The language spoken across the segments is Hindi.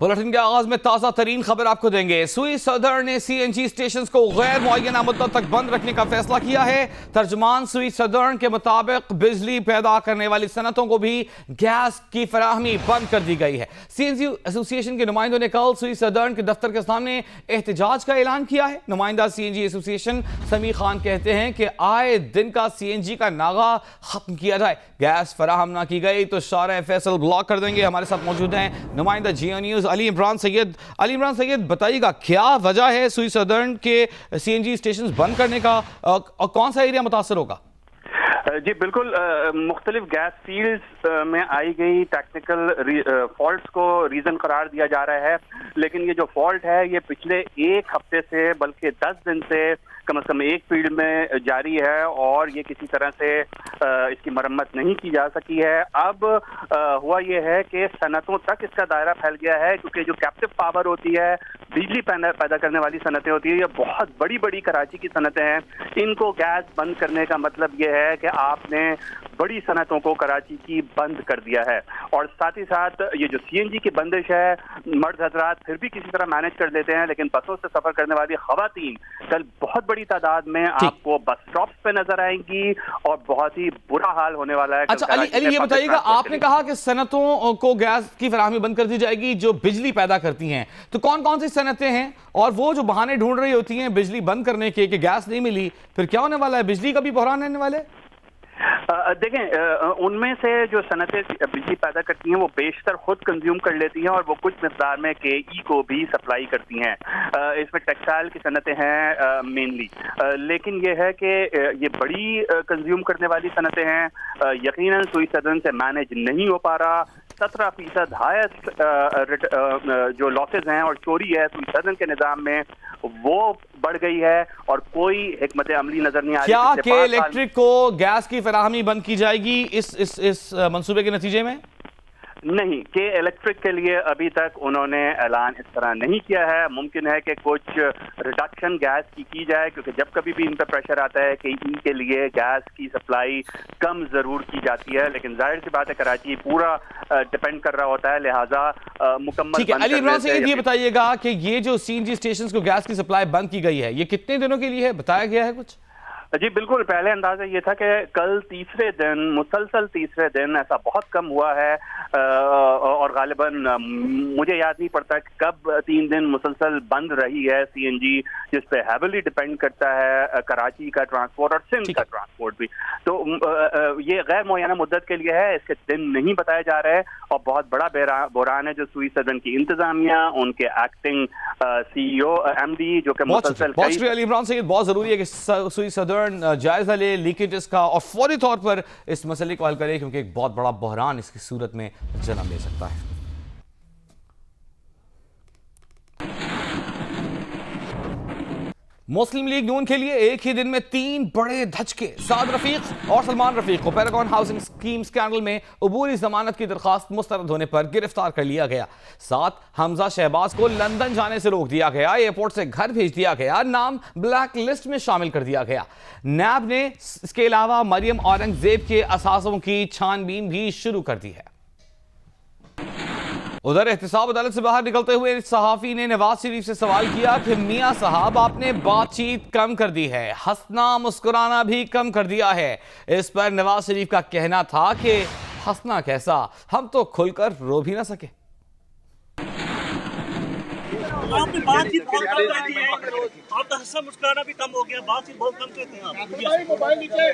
बुलेटिन के आगाज में ताज़ा तरीन खबर आपको देंगे। सुई सदर्न ने सीएनजी स्टेशन को गैर मुअय्यना मुद्दत तक बंद रखने का फैसला किया है। तर्जमान सुई सदर्न के मुताबिक बिजली पैदा करने वाली सनतों को भी गैस की फराहमी बंद कर दी गई है। सीएनजी एसोसिएशन के नुमाइंदों ने कल सुई सदर्न के दफ्तर के सामने एहतजाज का ऐलान किया है। नुमाइंदा सीएनजी एसोसिएशन समी खान कहते हैं कि आए दिन का सीएनजी का नागा खत्म किया जाए। गैस फराहम ना की गई तो शारा फैसल ब्लॉक कर देंगे। हमारे साथ मौजूद हैं नुमाइंदा जियो न्यूज अली इमरान सैयद, बताइएगा क्या वजह है सुई सदर्न के सीएनजी स्टेशन बंद करने का और कौन सा एरिया मुतासर होगा? जी बिल्कुल, मुख्तलिफ गैस फील्ड्स में आई गई टेक्निकल फॉल्ट्स को रीज़न करार दिया जा रहा है, लेकिन ये जो फॉल्ट है ये पिछले एक हफ्ते से बल्कि 10 दिन से कम से कम एक फील्ड में जारी है और ये किसी तरह से इसकी मरम्मत नहीं की जा सकी है। अब हुआ ये है कि सनतों तक इसका दायरा फैल गया है, क्योंकि जो कैप्टिव पावर होती है, बिजली पैदा करने वाली सनतें होती है, ये बहुत बड़ी बड़ी कराची की सनतें हैं। इनको गैस बंद करने का मतलब ये है कि आपने बड़ी सनतों को कराची की बंद कर दिया है। और साथ ही साथ ये जो सीएनजी की बंदिश है, मर्द हजरात फिर भी किसी तरह मैनेज कर लेते हैं, लेकिन बसों से सफर करने वाली खवातीन कल बहुत बड़ी तादाद में आपको बस स्टॉप्स पे नजर आएंगी और बहुत ही बुरा हाल होने वाला है। अच्छा अली, ये बताइएगा, आपने कहा कि सनतों को गैस की फराहमी बंद कर दी जाएगी जो बिजली पैदा करती हैं, तो कौन कौन सी सनतें हैं? और वो जो बहाने ढूंढ रही होती हैं बिजली बंद करने के कि गैस नहीं मिली, फिर क्या होने वाला है? बिजली का भी बहरान रहने वाले? देखें, उनमें से जो सनतें बिजली पैदा करती हैं वो बेशतर खुद कंज्यूम कर लेती हैं और वो कुछ मिकदार में केई को भी सप्लाई करती हैं। इसमें टेक्सटाइल की सनतें हैं मेनली, लेकिन ये है कि ये बड़ी कंज्यूम करने वाली सनतें हैं। यकीनन सुई सदर्न से मैनेज नहीं हो पा रहा। 17% हाईएस्ट जो लॉसेज हैं और चोरी है सुई सदर्न के निज़ाम में, वो बढ़ गई है और कोई हिकमत अमली नजर नहीं आ रही। क्या के इलेक्ट्रिक को गैस की फराहमी बंद की जाएगी इस मंसूबे के नतीजे में? नहीं, के इलेक्ट्रिक के लिए अभी तक उन्होंने ऐलान इस तरह नहीं किया है। मुमकिन है कि कुछ रिडक्शन गैस की जाए, क्योंकि जब कभी भी इन पर प्रेशर आता है कि इनके लिए गैस की सप्लाई कम जरूर की जाती है, लेकिन जाहिर सी बात है कराची पूरा डिपेंड कर रहा होता है, लिहाजा मुकम्मल। ठीक है अली इमरान सैयद, ये बताइएगा कि ये जो सीएनजी स्टेशन को गैस की सप्लाई बंद की गई है, ये कितने दिनों के लिए है, बताया गया है कुछ? जी बिल्कुल, पहले अंदाजा ये था कि कल तीसरे दिन, मुसलसल तीसरे दिन, ऐसा बहुत कम हुआ है और गालिबन मुझे याद नहीं पड़ता कि कब 3 दिन मुसलसल बंद रही है सीएनजी, जिस पे हैविली डिपेंड करता है कराची का ट्रांसपोर्ट और सिंध का ट्रांसपोर्ट भी। तो ये गैर मुअय्यना मुद्दत के लिए है, इसके दिन नहीं बताए जा रहे और बहुत बड़ा बहरान है जो सुई सदर्न की इंतजामिया, उनके एक्टिंग सीईओ एमडी जो कि मुसलसल। बहुत शुक्रिया अली इमरान सैयद, बहुत जरूरी है कि सुई सदर्न जायजा ले लीकेजेस का और फौरी तौर पर इस मसले को हल करे, क्योंकि एक बहुत बड़ा बहरान इसकी सूरत में जन्म ले सकता है। मुस्लिम लीग नून के लिए एक ही दिन में 3 बड़े धचके। साद रफीक और सलमान रफीक को पैरागॉन हाउसिंग स्कीम स्कैंडल में अबूरी जमानत की दरखास्त मुस्तरद होने पर गिरफ्तार कर लिया गया। साथ हमजा शहबाज को लंदन जाने से रोक दिया गया, एयरपोर्ट से घर भेज दिया गया, नाम ब्लैक लिस्ट में शामिल कर दिया गया। नैब ने इसके अलावा मरियम औरंगजेब के असासों की छानबीन भी शुरू कर दी है। उधर एहतसाब अदालत से बाहर निकलते हुए सहाफी ने नवाज शरीफ से सवाल किया कि मियां साहब, आपने बातचीत कम कर दी है, हंसना मुस्कुराना भी कम कर दिया है। इस पर नवाज शरीफ का कहना था कि हंसना कैसा, हम तो खुलकर रो भी ना सके। आपने बातचीत बहुत कम कर दी है, आपका हंसना मुस्कुराना भी कम हो गया, बातचीत बहुत कम करते हैं आप। मोबाइल नीचे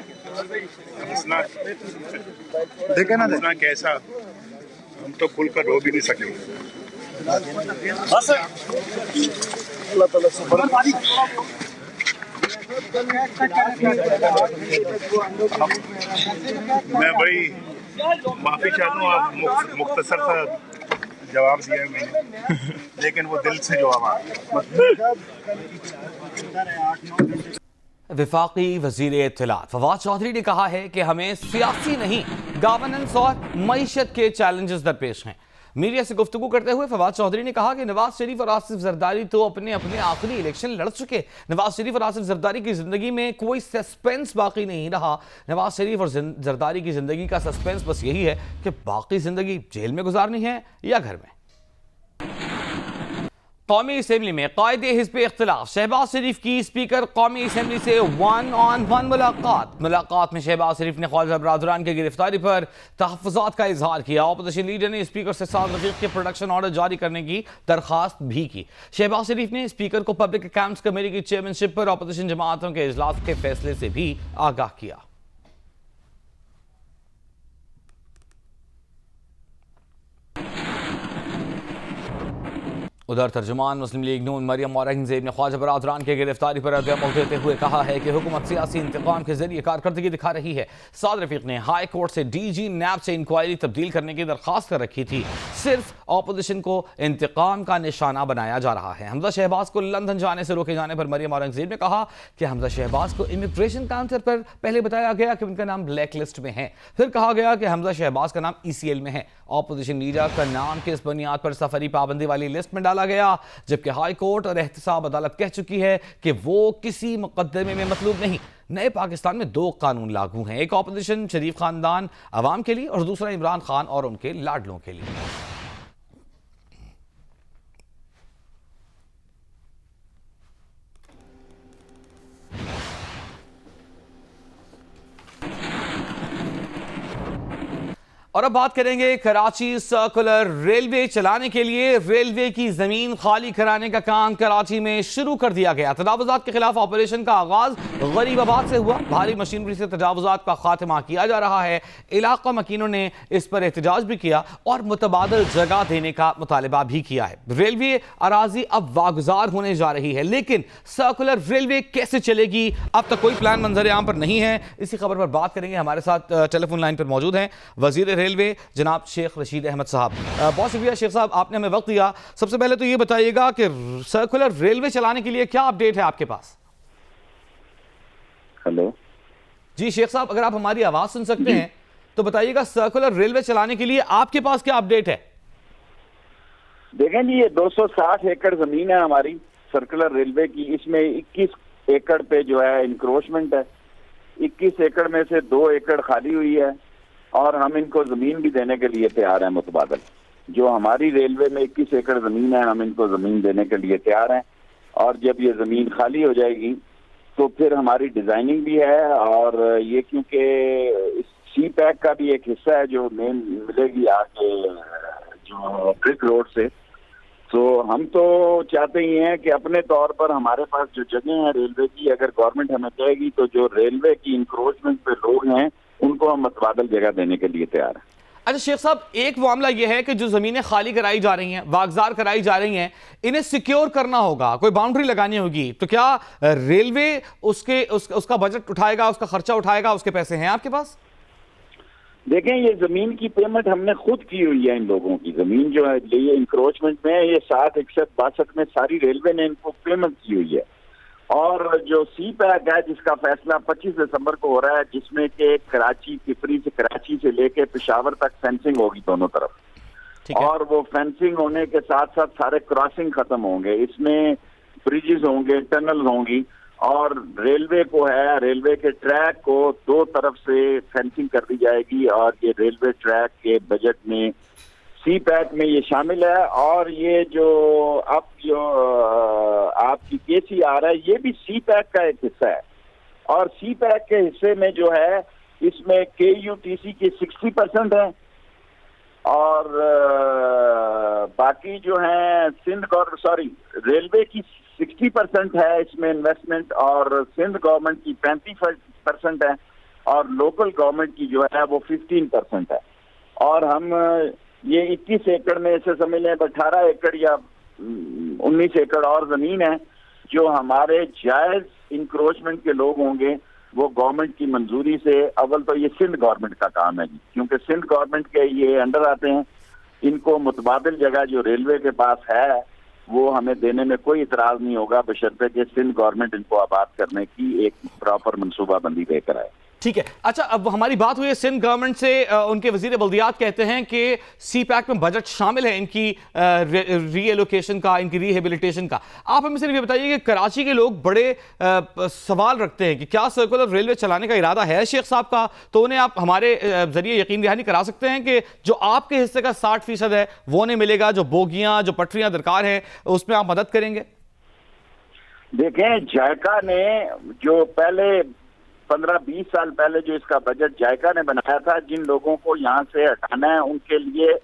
देखे ना, हंसना कैसा, हम तो खुलकर रो भी नहीं सके। बस अल्लाह ताला से मैं बड़ी माफी चाहता हूँ, आप मुख्तसर सा जवाब दिया मैंने, लेकिन वो दिल से जवाब आ गया। वफाकी वजीर इत्तलात फवाद चौधरी ने कहा है कि हमें सियासी नहीं, गवर्नेंस और मईशत के चैलेंजेस दरपेश हैं। मीडिया से गुफ्तगू करते हुए फवाद चौधरी ने कहा कि नवाज शरीफ और आसिफ जरदारी तो अपने आखिरी इलेक्शन लड़ चुके। नवाज शरीफ और आसिफ जरदारी की जिंदगी में कोई सस्पेंस बाकी नहीं रहा। नवाज शरीफ और जरदारी की जिंदगी का सस्पेंस बस यही है कि बाकी जिंदगी जेल में गुजारनी है या घर में। कौमी असम्बली में कायदे हिज़्ब इख्तिलाफ, शहबाज शरीफ की स्पीकर कौमी असम्बली से 1-on-1 मुलाकात में शहबाज शरीफ ने ख्वाजा बरादरान की गिरफ्तारी पर तहफ़्फ़ुज़ात का इजहार किया। अपोजिशन लीडर ने स्पीकर से साद रफीक के प्रोडक्शन ऑर्डर जारी करने की दरख्वास्त भी की। शहबाज शरीफ ने स्पीकर को पब्लिक अकाउंट्स कमेटी की चेयरमैनशिप पर अपोजिशन जमातों के इजलास के फैसले से भी आगाह किया। उधर तर्जुमान मुस्लिम लीग नून मरियम औरंगजेब ने ख्वाजा बरादरान की गिरफ्तारी पर रद्द-ए-अमल देते हुए कहा है कि हुकूमत सियासी इंतकाम के जरिए कारकर्दगी दिखा रही है। साद रफीक ने हाई कोर्ट से DG नैब से इंक्वायरी तब्दील करने की दरख्वास्त कर रखी थी। सिर्फ अपोजिशन को इंतकाम का निशाना बनाया जा रहा है। हमजा शहबाज को लंदन जाने से रोके जाने पर मरियम औरंगजेब ने कहा कि हमजा शहबाज को इमिग्रेशन काउंटर पर पहले बताया गया कि उनका नाम ब्लैक लिस्ट में है, फिर कहा गया कि हमजा शहबाज का नाम ECL में है। अपोजिशन लीडर का नाम किस बुनियाद पर सफरी पाबंदी वाली लिस्ट में डाला गया, जबकि हाई कोर्ट और एहतसाब अदालत कह चुकी है कि वो किसी मुकदमे में मतलूब नहीं। नए पाकिस्तान में 2 कानून लागू हैं, एक अपोजिशन शरीफ खानदान अवाम के लिए और दूसरा इमरान खान और उनके लाडलों के लिए। और अब बात करेंगे कराची सर्कुलर रेलवे चलाने के लिए रेलवे की जमीन खाली कराने का काम कराची में शुरू कर दिया गया। तजावुजात के खिलाफ ऑपरेशन का आगाज गरीबाबाद से हुआ। भारी मशीनरी से तजावुजात का खात्मा किया जा रहा है। इलाका मकीनों ने इस पर एहतजाज भी किया और मुतबादल जगह देने का मुतालबा भी किया है। रेलवे अराजी अब वागुजार होने जा रही है, लेकिन सर्कुलर रेलवे कैसे चलेगी अब तक कोई प्लान मंजर आम पर नहीं है। इसी खबर पर बात करेंगे। हमारे साथ टेलीफोन लाइन पर मौजूद हैं वजीर रेलवे जनाब शेख रशीद अहमद साहब। बहुत शुक्रिया शेख साहब, आपने हमें वक्त दिया। सबसे पहले तो ये बताइएगा कि सर्कुलर रेलवे चलाने के लिए क्या अपडेट है आपके पास? हेलो जी शेख साहब, अगर आप हमारी आवाज सुन सकते हैं तो बताइएगा सर्कुलर रेलवे चलाने के लिए आपके पास क्या अपडेट है? देखें जी, ये 260 एकड़ जमीन है हमारी सर्कुलर रेलवे की। इसमें 21 एकड़ पे जो है इंक्रोचमेंट है। 21 एकड़ में से 2 एकड़ खाली हुई है और हम इनको जमीन भी देने के लिए तैयार हैं मुतबादल। जो हमारी रेलवे में 21 एकड़ जमीन है, हम इनको जमीन देने के लिए तैयार हैं। और जब ये जमीन खाली हो जाएगी तो फिर हमारी डिजाइनिंग भी है, और ये क्योंकि CPEC का भी एक हिस्सा है जो मेन मिलेगी आगे जो ब्रिक रोड से। तो हम तो चाहते ही हैं कि अपने तौर पर हमारे पास जो जगह है रेलवे की, अगर गवर्नमेंट हमें कहेगी तो जो रेलवे की इंक्रोचमेंट पे लोग हैं उनको हम मुतबादल जगह देने के लिए तैयार हैं। अच्छा शेख साहब, एक मामला यह है कि जो जमीनें खाली कराई जा रही हैं, वागजार कराई जा रही हैं, इन्हें सिक्योर करना होगा, कोई बाउंड्री लगानी होगी, तो क्या रेलवे उसका बजट उठाएगा, उसका खर्चा उठाएगा, उसके पैसे हैं आपके पास? देखें, ये जमीन की पेमेंट हमने खुद की हुई है। इन लोगों की जमीन जो है ये इंक्रोचमेंट में ये 60-61-62 में सारी रेलवे ने इनको पेमेंट की हुई है। और जो CPEC है जिसका फैसला 25 दिसंबर को हो रहा है, जिसमें कि कराची पिपरी से कराची से लेके पेशावर तक फेंसिंग होगी दोनों तरफ, और वो फेंसिंग होने के साथ साथ सारे क्रॉसिंग खत्म होंगे। इसमें ब्रिजेस होंगे, टनल होंगी, और रेलवे को है, रेलवे के ट्रैक को 2 तरफ से फेंसिंग कर दी जाएगी। और ये रेलवे ट्रैक के बजट में CPEC में ये शामिल है। और ये जो अब जो आपकी KCR है ये भी CPEC का एक हिस्सा है। और CPEC के हिस्से में जो है इसमें KUTC की 60% है, और बाकी जो है रेलवे की 60% है इसमें इन्वेस्टमेंट, और सिंध गवर्नमेंट की 35% है, और लोकल गवर्नमेंट की जो है वो 15% है। और हम ये 21 एकड़ में से समझ लें 18 एकड़ या 19 एकड़ और जमीन है जो हमारे जायज इंक्रोचमेंट के लोग होंगे, वो गवर्नमेंट की मंजूरी से। अव्वल तो ये सिंध गवर्नमेंट का काम है जी, क्योंकि सिंध गवर्नमेंट के ये अंडर आते हैं। इनको मुतबादिल जगह जो रेलवे के पास है वो हमें देने में कोई इतराज नहीं होगा, बशर्ते कि सिंध गवर्नमेंट इनको आबाद करने की एक प्रॉपर मनसूबाबंदी लेकर आए। ठीक है। अच्छा, अब हमारी बात हुई है सिंध गवर्नमेंट से। उनके वजीर बल्दियात कहते हैं कि सी पैक में बजट शामिल है इनकी रीएलोकेशन का, इनकी रिहेबिलिटेशन का। आप हमें सिर्फ ये बताइए कि कराची के लोग बड़े सवाल रखते हैं कि क्या सर्कुलर रेलवे चलाने का इरादा है शेख साहब का, तो उन्हें आप हमारे जरिए यकीन दहानी करा सकते हैं कि जो आपके हिस्से का 60% है वो नहीं मिलेगा, जो बोगियां, जो पटरियां दरकार हैं उसमें आप मदद करेंगे? देखें, जायका ने जो पहले 15-20 साल पहले जो इसका बजट जायका ने बनाया था, जिन लोगों को यहाँ से हटाना है उनके लिए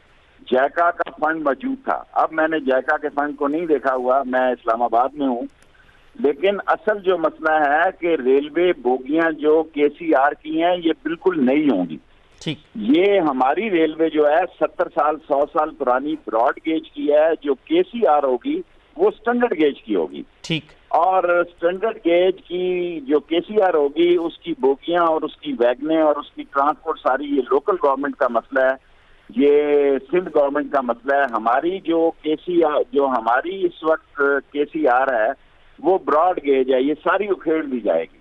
जायका का फंड मौजूद था। अब मैंने जायका के फंड को नहीं देखा हुआ, मैं इस्लामाबाद में हूँ, लेकिन असल जो मसला है कि रेलवे बोगियां जो केसीआर की हैं ये बिल्कुल नई होंगी। ठीक, ये हमारी रेलवे जो है 70 साल 100 साल पुरानी ब्रॉड गेज की है। जो केसीआर होगी वो स्टैंडर्ड गेज की होगी। ठीक, और स्टैंडर्ड गेज की जो केसीआर होगी उसकी बोगियां और उसकी वैगनें और उसकी ट्रांसपोर्ट सारी ये लोकल गवर्नमेंट का मसला है, ये सिंध गवर्नमेंट का मसला है। हमारी जो केसीआर, जो हमारी इस वक्त केसीआर है वो ब्रॉड गेज है, ये सारी उखेड़ दी जाएगी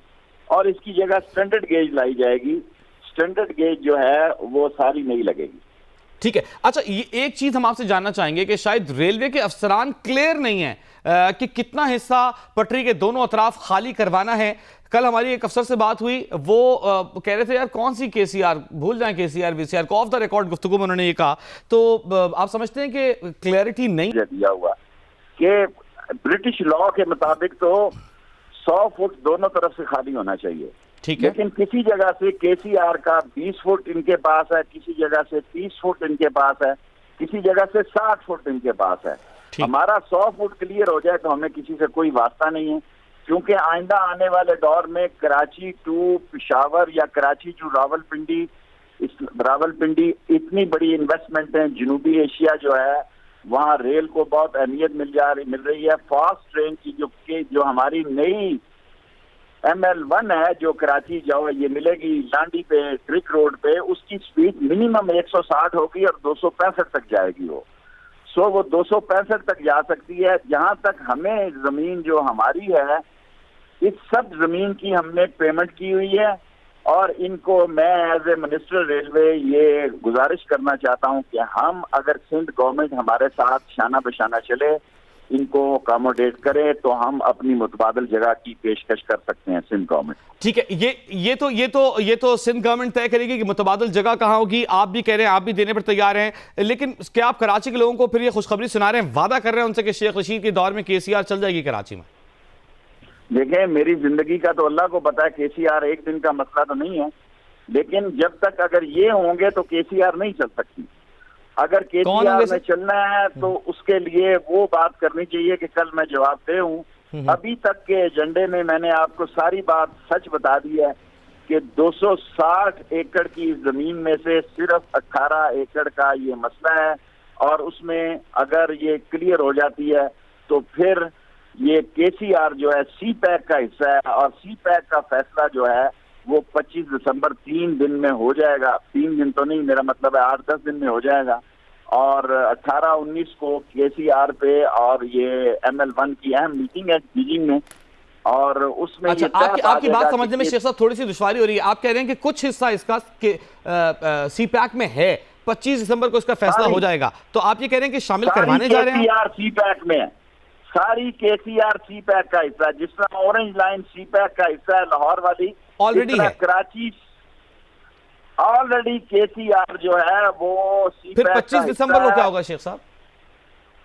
और इसकी जगह स्टैंडर्ड गेज लाई जाएगी। स्टैंडर्ड गेज जो है वो सारी नहीं लगेगी। ठीक है। अच्छा, ये एक चीज हम आपसे जानना चाहेंगे कि शायद रेलवे के अफसरान क्लियर नहीं है कि कितना हिस्सा पटरी के दोनों अतराफ खाली करवाना है। कल हमारी एक अफसर से बात हुई, वो कह रहे थे यार कौन सी केसीआर, भूल जाएं केसीआर वीसीआर को, ऑफ द रिकॉर्ड गुफ्तगू में उन्होंने ये कहा। तो आप समझते हैं कि क्लैरिटी नहीं दिया हुआ कि ब्रिटिश लॉ के मुताबिक तो 100 फुट दोनों तरफ से खाली होना चाहिए। ठीक है, लेकिन किसी जगह से केसीआर का 20 फुट इनके पास है, किसी जगह से 30 फुट इनके पास है, किसी जगह से 60 फुट इनके पास है। हमारा 100 फुट क्लियर हो जाए तो हमें किसी से कोई वास्ता नहीं है, क्योंकि आइंदा आने वाले दौर में कराची टू पिशावर या कराची टू रावलपिंडी इतनी बड़ी इन्वेस्टमेंट है। जनूबी एशिया जो है वहाँ रेल को बहुत अहमियत मिल रही है। फास्ट ट्रेन की जो हमारी नई ML1 है जो कराची जाओ ये मिलेगी लांडी पे ट्रिक रोड पे, उसकी स्पीड मिनिमम 160 होगी और 265 तक जाएगी वो। सो वो 265 तक जा सकती है। जहां तक हमें जमीन जो हमारी है, इस सब जमीन की हमने पेमेंट की हुई है और इनको मैं एज ए मिनिस्टर रेलवे ये गुजारिश करना चाहता हूं कि हम अगर सिंध गवर्नमेंट हमारे साथ शाना बशाना चले, इनको अकोमोडेट करें, तो हम अपनी मुतबादल जगह की पेशकश कर सकते हैं सिंध गवर्नमेंट। ठीक है। ये तो सिंध गवर्नमेंट तय करेगी कि मुतबादल जगह कहाँ होगी। आप भी कह रहे हैं, आप भी देने पर तैयार हैं, लेकिन क्या आप कराची के लोगों को फिर ये खुशखबरी सुना रहे हैं, वादा कर रहे हैं उनसे कि शेख रशीद के दौर में केसीआर चल जाएगी कराची में? देखें, मेरी जिंदगी का तो अल्लाह को पता है, केसीआर एक दिन का मसला तो नहीं है, लेकिन जब तक अगर ये होंगे तो केसीआर नहीं चल सकती। अगर केसीआर में चलना है तो उसके लिए वो बात करनी चाहिए कि कल मैं जवाब दे हूँ। अभी तक के एजेंडे में मैंने आपको सारी बात सच बता दी है कि 260 एकड़ की जमीन में से सिर्फ 18 एकड़ का ये मसला है और उसमें अगर ये क्लियर हो जाती है तो फिर ये केसीआर जो है सी पैक का हिस्सा है और सी पैक का फैसला जो है वो 25 दिसंबर 3 दिन में हो जाएगा। 3 दिन तो नहीं, मेरा मतलब है 8-10 दिन में हो जाएगा। और 18-19 को केसीआर पे और ये ML1 की अहम मीटिंग है बीजिंग में और उसमें अच्छा, आपकी बात समझने में शेख साहब थोड़ी सी दुश्वारी हो रही है। आप कह रहे हैं कि कुछ हिस्सा इसका सी पैक में है, 25 दिसंबर को इसका फैसला हो जाएगा, तो आप ये कह रहे हैं कि शामिल करवाने जा रहे हैं? केसीआर सी पैक में, सारी केसीआर सी पैक का हिस्सा, जिस तरह ऑरेंज लाइन सी पैक का हिस्सा है लाहौर वाली, ऑलरेडी है कराची ऑलरेडी केसीआर जो है वो सी फिर 25 दिसंबर को क्या होगा शेख साहब?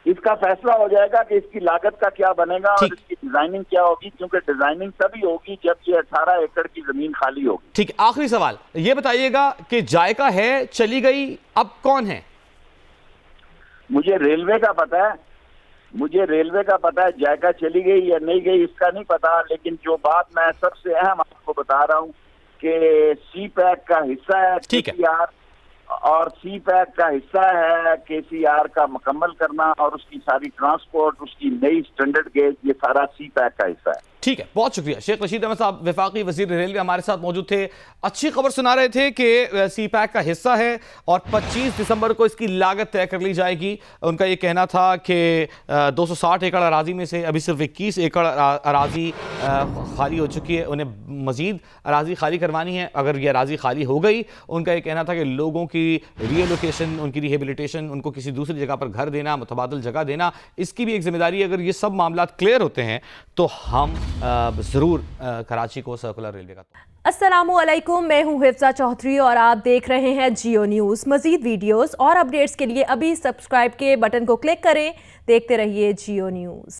इसका फैसला हो जाएगा कि इसकी लागत का क्या बनेगा और इसकी डिजाइनिंग क्या होगी, क्योंकि डिजाइनिंग तभी होगी जब ये 18 एकड़ की जमीन खाली होगी। ठीक है, आखिरी सवाल ये बताइएगा कि जायका है, चली गई, अब कौन है? मुझे रेलवे का पता है, जायका चली गई या नहीं गई इसका नहीं पता, लेकिन जो बात मैं सबसे अहम आपको बता रहा हूँ कि सी पैक का हिस्सा है केसीआर और सी पैक का हिस्सा है केसीआर का मुकम्मल करना और उसकी सारी ट्रांसपोर्ट, उसकी नई स्टैंडर्ड गेज, ये सारा सी पैक का हिस्सा है। ठीक है, बहुत शुक्रिया। शेख रशीद अहमद साहब वफाकी वजीर रेलवे हमारे साथ मौजूद थे। अच्छी खबर सुना रहे थे कि सी पैक का हिस्सा है और 25 दिसंबर को इसकी लागत तय कर ली जाएगी। उनका ये कहना था कि 260 एकड़ अराजी में से अभी सिर्फ 21 एकड़ अराजी खाली हो चुकी है, उन्हें मजीद अराजी खाली करवानी है। अगर ये अराजी खाली हो गई, उनका ये कहना था कि लोगों की रीएलोकेशन, उनकी रिहेबिलिटेशन, उनको किसी दूसरी जगह पर घर देना, मुतबादल जगह देना, इसकी भी एक जिम्मेदारी। अगर ये सब मामला क्लियर होते हैं तो हम ज़रूर कराची को सर्कुलर रेलवे का। अस्सलामुअलैकुम, मैं हूं हिफ्जा चौधरी और आप देख रहे हैं जियो न्यूज़। मज़ीद वीडियोस और अपडेट्स के लिए अभी सब्सक्राइब के बटन को क्लिक करें। देखते रहिए जियो न्यूज़।